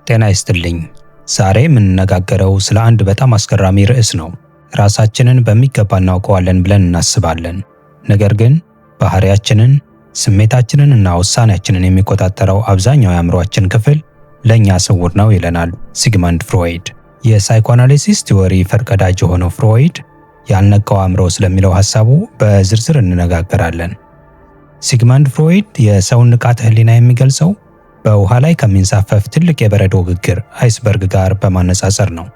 ጤና ይስጥልኝ። ዛሬ የምንነጋገረው ስለ አንድ በጣም አስገራሚ ርዕስ ነው። ራሳችንን በሚገባ እናውቀዋለን ብለን እናስባለን። ነገር ግን ባህሪያችንን፣ ስሜታችንን እና ውሳኔያችንን የሚቆጣጠረው አብዛኛው የአእምሯችን ክፍል ለእኛ ስውር ነው ይለናል ሲግመንድ ፍሮይድ። የሳይኮአናሊሲስ ቲዎሪ ፈርቀዳጅ የሆነው ፍሮይድ ያልነቃው አእምሮ ስለሚለው ሐሳቡ በዝርዝር እንነጋገራለን። ሲግመንድ ፍሮይድ የሰውን ንቃተ ህሊና የሚገልጸው በውሃ ላይ ከሚንሳፈፍ ትልቅ የበረዶ ግግር አይስበርግ ጋር በማነጻጸር ነው።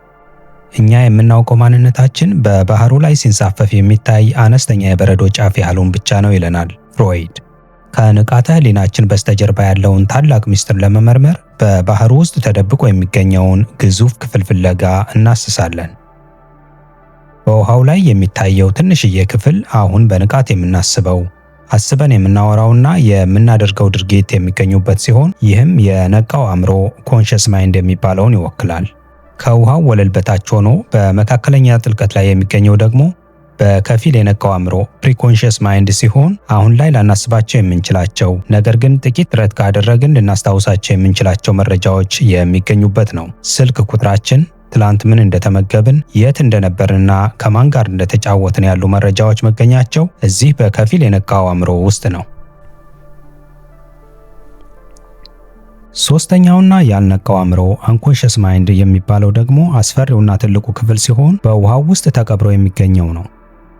እኛ የምናውቀው ማንነታችን በባህሩ ላይ ሲንሳፈፍ የሚታይ አነስተኛ የበረዶ ጫፍ ያህሉን ብቻ ነው ይለናል ፍሮይድ። ከንቃተ ህሊናችን በስተጀርባ ያለውን ታላቅ ምስጢር ለመመርመር በባህሩ ውስጥ ተደብቆ የሚገኘውን ግዙፍ ክፍል ፍለጋ እናስሳለን። በውሃው ላይ የሚታየው ትንሽዬ ክፍል አሁን በንቃት የምናስበው፣ አስበን የምናወራውና የምናደርገው ድርጊት የሚገኙበት ሲሆን ይህም የነቃው አእምሮ ኮንሸስ ማይንድ የሚባለውን ይወክላል። ከውሃው ወለል በታች ሆኖ በመካከለኛ ጥልቀት ላይ የሚገኘው ደግሞ በከፊል የነቃው አእምሮ ፕሪኮንሸስ ማይንድ ሲሆን አሁን ላይ ላናስባቸው የምንችላቸው ነገር ግን ጥቂት ጥረት ካደረግን ልናስታውሳቸው የምንችላቸው መረጃዎች የሚገኙበት ነው። ስልክ ቁጥራችን፣ ትላንት ምን እንደተመገብን፣ የት እንደነበርንና ከማን ጋር እንደተጫወትን ያሉ መረጃዎች መገኛቸው እዚህ በከፊል የነቃው አእምሮ ውስጥ ነው። ሶስተኛውና ያልነቃው አእምሮ አንኮንሸስ ማይንድ የሚባለው ደግሞ አስፈሪውና ትልቁ ክፍል ሲሆን በውሃው ውስጥ ተቀብሮ የሚገኘው ነው።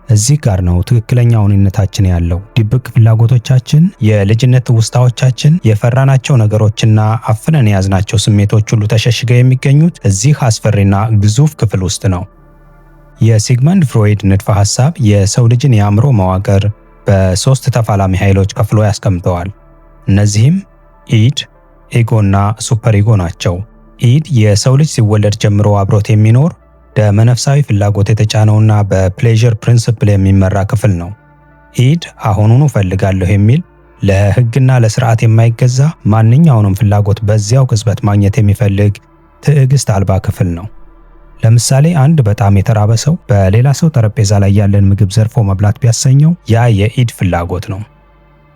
እዚህ ጋር ነው ትክክለኛው እኔነታችን ያለው። ድብቅ ፍላጎቶቻችን፣ የልጅነት ትውስታዎቻችን፣ የፈራናቸው ነገሮችና አፍነን የያዝናቸው ስሜቶች ሁሉ ተሸሽገው የሚገኙት እዚህ አስፈሪና ግዙፍ ክፍል ውስጥ ነው። የሲግመንድ ፍሮይድ ንድፈ ሐሳብ የሰው ልጅን የአእምሮ መዋቅር በሶስት ተፋላሚ ኃይሎች ከፍሎ ያስቀምጠዋል። እነዚህም ኢድ፣ ኢጎና ሱፐር ኢጎ ናቸው። ኢድ የሰው ልጅ ሲወለድ ጀምሮ አብሮት የሚኖር ደመነፍሳዊ ፍላጎት የተጫነውና በፕሌዠር ፕሪንሲፕል የሚመራ ክፍል ነው። ኢድ አሁኑኑ ፈልጋለሁ የሚል ለሕግና ለስርዓት የማይገዛ ማንኛውንም ፍላጎት በዚያው ቅጽበት ማግኘት የሚፈልግ ትዕግስት አልባ ክፍል ነው። ለምሳሌ አንድ በጣም የተራበ ሰው በሌላ ሰው ጠረጴዛ ላይ ያለን ምግብ ዘርፎ መብላት ቢያሰኘው ያ የኢድ ፍላጎት ነው።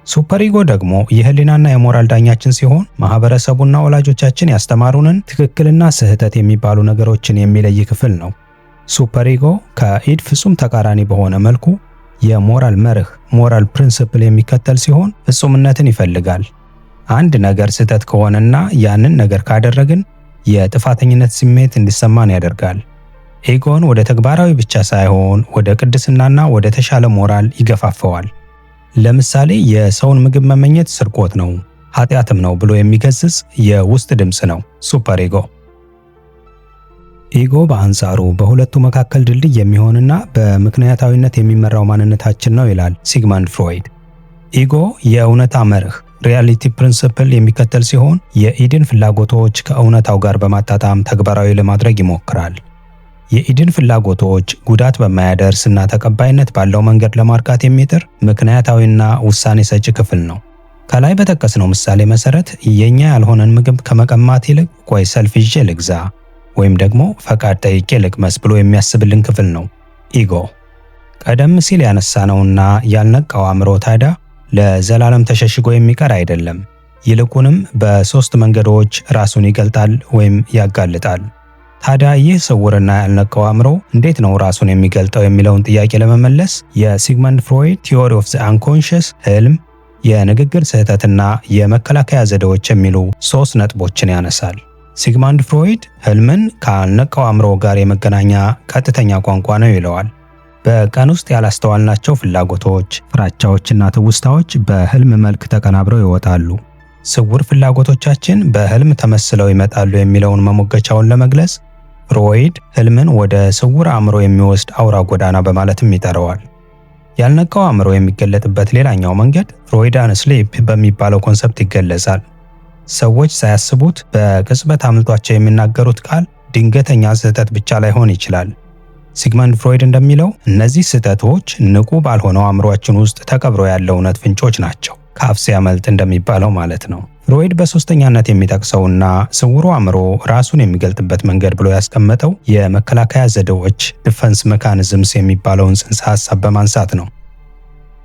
ሱፐር ኢጎ ደግሞ የህሊናና የሞራል ዳኛችን ሲሆን ማህበረሰቡና ወላጆቻችን ያስተማሩንን ትክክልና ስህተት የሚባሉ ነገሮችን የሚለይ ክፍል ነው። ሱፐር ኢጎ ከኢድ ፍጹም ተቃራኒ በሆነ መልኩ የሞራል መርህ ሞራል ፕሪንሲፕል የሚከተል ሲሆን ፍጹምነትን ይፈልጋል። አንድ ነገር ስህተት ከሆነና ያንን ነገር ካደረግን የጥፋተኝነት ስሜት እንዲሰማን ያደርጋል። ኢጎን ወደ ተግባራዊ ብቻ ሳይሆን ወደ ቅድስናና ወደ ተሻለ ሞራል ይገፋፈዋል። ለምሳሌ የሰውን ምግብ መመኘት ስርቆት ነው፣ ኃጢአትም ነው ብሎ የሚገስጽ የውስጥ ድምፅ ነው ሱፐር ኢጎ። ኢጎ በአንጻሩ በሁለቱ መካከል ድልድይ የሚሆንና በምክንያታዊነት የሚመራው ማንነታችን ነው ይላል ሲግመንድ ፍሮይድ። ኢጎ የእውነታ መርህ ሪያሊቲ ፕሪንሲፕል የሚከተል ሲሆን የኢድን ፍላጎቶች ከእውነታው ጋር በማጣጣም ተግባራዊ ለማድረግ ይሞክራል። የኢድን ፍላጎቶች ጉዳት በማያደርስ እና ተቀባይነት ባለው መንገድ ለማርካት የሚጥር ምክንያታዊና ውሳኔ ሰጪ ክፍል ነው። ከላይ በጠቀስነው ምሳሌ መሰረት የኛ ያልሆነን ምግብ ከመቀማት ይልቅ ቆይ ሰልፍ ይዤ ልግዛ ወይም ደግሞ ፈቃድ ጠይቄ ልቅመስ ብሎ የሚያስብልን ክፍል ነው ኢጎ። ቀደም ሲል ያነሳነውና ያልነቃው አእምሮ ታዲያ ለዘላለም ተሸሽጎ የሚቀር አይደለም። ይልቁንም በሶስት መንገዶች ራሱን ይገልጣል ወይም ያጋልጣል። ታዲያ ይህ ስውርና ያልነቃው አእምሮ እንዴት ነው ራሱን የሚገልጠው የሚለውን ጥያቄ ለመመለስ የሲግመንድ ፍሮይድ ቲዎሪ ኦፍ ዘ አንኮንሸስ ህልም፣ የንግግር ስህተትና የመከላከያ ዘዴዎች የሚሉ 3 ነጥቦችን ያነሳል። ሲግመንድ ፍሮይድ ህልምን ካልነቃው አእምሮ ጋር የመገናኛ ቀጥተኛ ቋንቋ ነው ይለዋል። በቀን ውስጥ ያላስተዋልናቸው ፍላጎቶች፣ ፍራቻዎችና ትውስታዎች በህልም መልክ ተቀናብረው ይወጣሉ። ስውር ፍላጎቶቻችን በህልም ተመስለው ይመጣሉ የሚለውን መሞገቻውን ለመግለጽ ፍሮይድ ህልምን ወደ ስውር አእምሮ የሚወስድ አውራ ጎዳና በማለትም ይጠራዋል። ያልነቃው አእምሮ የሚገለጥበት ሌላኛው መንገድ ፍሮይዳን ስሊፕ በሚባለው ኮንሰፕት ይገለጻል። ሰዎች ሳያስቡት በቅጽበት አምልጧቸው የሚናገሩት ቃል ድንገተኛ ስህተት ብቻ ላይሆን ይችላል። ሲግመንድ ፍሮይድ እንደሚለው እነዚህ ስህተቶች ንቁ ባልሆነው አእምሮአችን ውስጥ ተቀብረው ያለው እውነት ፍንጮች ናቸው። ከአፍ ሲያመልጥ እንደሚባለው ማለት ነው። ፍሮይድ በሶስተኛነት የሚጠቅሰውና ስውሩ አእምሮ ራሱን የሚገልጥበት መንገድ ብሎ ያስቀመጠው የመከላከያ ዘዴዎች ዲፈንስ ሜካኒዝምስ የሚባለውን ጽንሰ ሐሳብ በማንሳት ነው።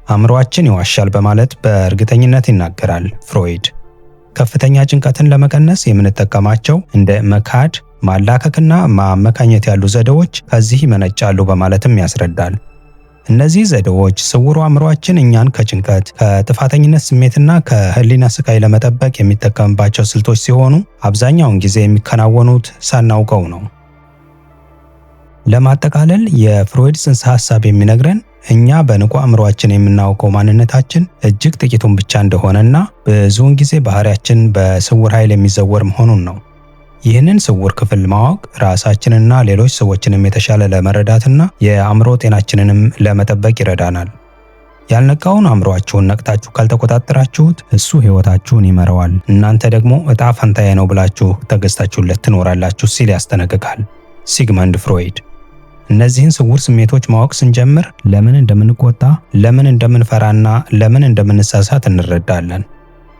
አእምሮአችን ይዋሻል በማለት በእርግጠኝነት ይናገራል ፍሮይድ። ከፍተኛ ጭንቀትን ለመቀነስ የምንጠቀማቸው እንደ መካድ፣ ማላከክና ማመካኘት ያሉ ዘዴዎች ከዚህ ይመነጫሉ በማለትም ያስረዳል። እነዚህ ዘዴዎች ስውሩ አእምሯችን እኛን ከጭንቀት፣ ከጥፋተኝነት ስሜትና ከህሊና ስቃይ ለመጠበቅ የሚጠቀምባቸው ስልቶች ሲሆኑ አብዛኛውን ጊዜ የሚከናወኑት ሳናውቀው ነው። ለማጠቃለል የፍሮይድ ጽንሰ ሐሳብ የሚነግረን እኛ በንቁ አእምሯችን የምናውቀው ማንነታችን እጅግ ጥቂቱን ብቻ እንደሆነና ብዙውን ጊዜ ባህሪያችን በስውር ኃይል የሚዘወር መሆኑን ነው። ይህንን ስውር ክፍል ማወቅ ራሳችንና ሌሎች ሰዎችንም የተሻለ ለመረዳትና የአእምሮ ጤናችንንም ለመጠበቅ ይረዳናል። ያልነቃውን አእምሯችሁን ነቅታችሁ ካልተቆጣጠራችሁት እሱ ሕይወታችሁን ይመራዋል፣ እናንተ ደግሞ ዕጣ ፈንታዬ ነው ብላችሁ ተገዝታችሁለት ትኖራላችሁ ሲል ያስጠነቅቃል ሲግመንድ ፍሮይድ። እነዚህን ስውር ስሜቶች ማወቅ ስንጀምር ለምን እንደምንቆጣ፣ ለምን እንደምንፈራና ለምን እንደምንሳሳት እንረዳለን።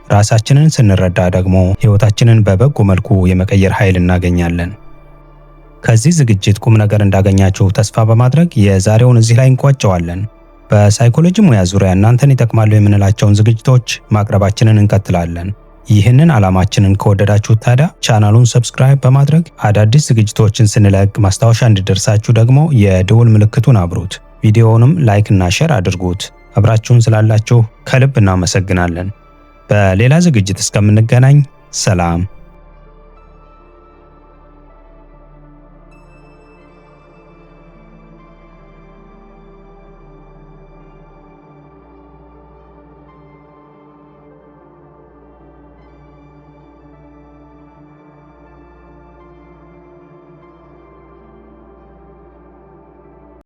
ራሳችንን ስንረዳ ደግሞ ሕይወታችንን በበጎ መልኩ የመቀየር ኃይል እናገኛለን። ከዚህ ዝግጅት ቁም ነገር እንዳገኛችሁ ተስፋ በማድረግ የዛሬውን እዚህ ላይ እንቋጨዋለን። በሳይኮሎጂ ሙያ ዙሪያ እናንተን ይጠቅማሉ የምንላቸውን ዝግጅቶች ማቅረባችንን እንቀጥላለን። ይህንን ዓላማችንን ከወደዳችሁት ታዲያ ቻናሉን ሰብስክራይብ በማድረግ አዳዲስ ዝግጅቶችን ስንለቅ ማስታወሻ እንዲደርሳችሁ ደግሞ የደወል ምልክቱን አብሩት። ቪዲዮውንም ላይክ እና ሼር አድርጉት። አብራችሁን ስላላችሁ ከልብ እናመሰግናለን። በሌላ ዝግጅት እስከምንገናኝ ሰላም።